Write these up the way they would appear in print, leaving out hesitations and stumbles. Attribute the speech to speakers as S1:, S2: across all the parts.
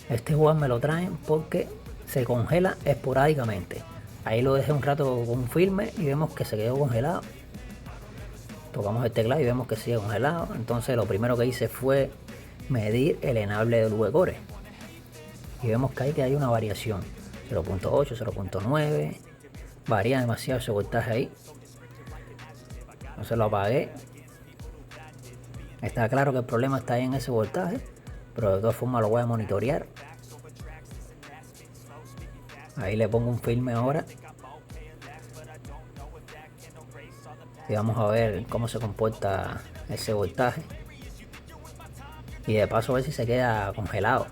S1: Este board me lo traen porque se congela esporádicamente. Ahí lo dejé un rato con filme y vemos que se quedó congelado. Tocamos el teclado y vemos que sigue congelado. Entonces lo primero que hice fue medir el enable del V-Core. Y vemos que hay una variación. 0.8, 0.9. Varía demasiado ese voltaje ahí. Entonces lo apagué. Está claro que el problema está ahí en ese voltaje, pero de todas formas lo voy a monitorear. Ahí le pongo un filme ahora. Y vamos a ver cómo se comporta ese voltaje. Y de paso a ver si se queda congelado.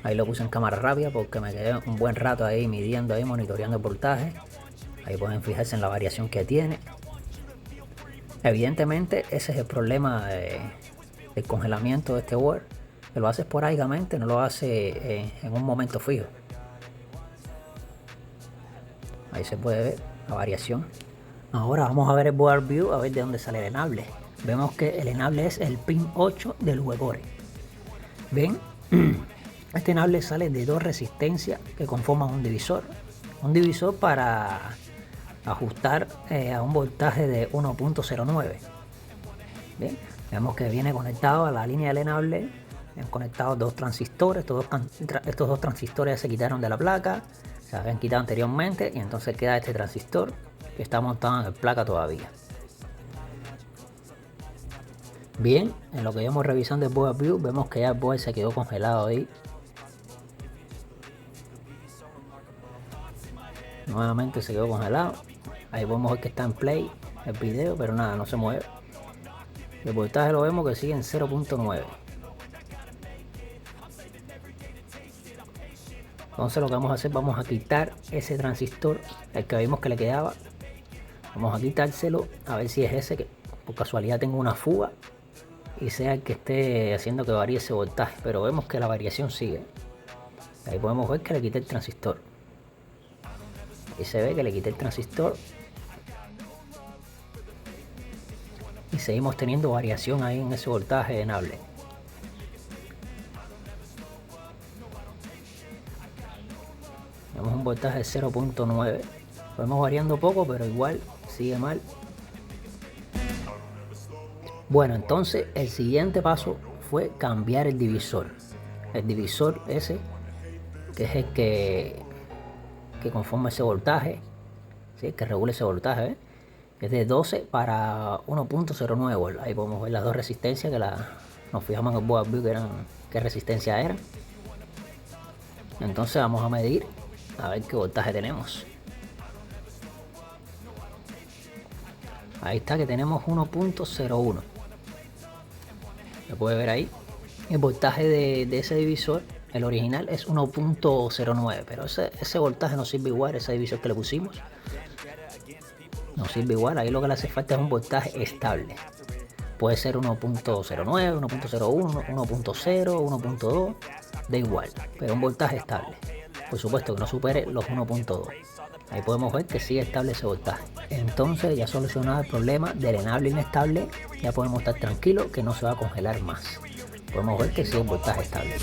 S1: Ahí lo puse en cámara rápida porque me quedé un buen rato ahí midiendo, ahí monitoreando el voltaje. Ahí pueden fijarse en la variación que tiene. Evidentemente ese es el problema del congelamiento de este board, que lo hace esporádicamente, no lo hace en un momento fijo. Ahí se puede ver la variación. Ahora vamos a ver el board view, a ver de dónde sale el enable. Vemos que el enable es el pin 8 del V-Core. ¿Ven? Este enable sale de dos resistencias que conforman un divisor. Un divisor para ajustar a un voltaje de 1.09. Bien, vemos que viene conectado a la línea del enable. Han conectado dos transistores. Estos dos transistores ya se quitaron de la placa, se habían quitado anteriormente, y entonces queda este transistor que está montado en la placa todavía. Bien, en lo que íbamos revisando el board view, vemos que ya el board se quedó congelado ahí. Nuevamente se quedó congelado. Ahí podemos ver que está en play el video, pero nada, no se mueve. El voltaje lo vemos que sigue en 0.9. Entonces lo que vamos a hacer, vamos a quitar ese transistor, el que vimos que le quedaba. Vamos a quitárselo, a ver si es ese, que por casualidad tengo una fuga y sea el que esté haciendo que varíe ese voltaje, pero vemos que la variación sigue. Ahí podemos ver que le quité el transistor. Y se ve que le quité el transistor. Y seguimos teniendo variación ahí en ese voltaje de enable. Tenemos un voltaje de 0.9. Vamos variando poco, pero igual sigue mal. Bueno, entonces el siguiente paso fue cambiar el divisor. El divisor ese, que es el que conforma ese voltaje, ¿sí? Que regula ese voltaje, ¿eh? Es de 12 para 1.09 volt. Ahí podemos ver las dos resistencias que nos fijamos en el board view qué resistencia era. Entonces vamos a medir a ver qué voltaje tenemos. Ahí está que tenemos 1.01. Se puede ver ahí. El voltaje de ese divisor, el original, es 1.09, pero ese voltaje no sirve igual, ese divisor que le pusimos no sirve igual. Ahí lo que le hace falta es un voltaje estable. Puede ser 1.09, 1.01, 1.0, 1.2, da igual, pero un voltaje estable. Por supuesto que no supere los 1.2. Ahí podemos ver que sigue estable ese voltaje. Entonces ya solucionado el problema del enable inestable, ya podemos estar tranquilos que no se va a congelar más. Podemos ver que sigue un voltaje estable.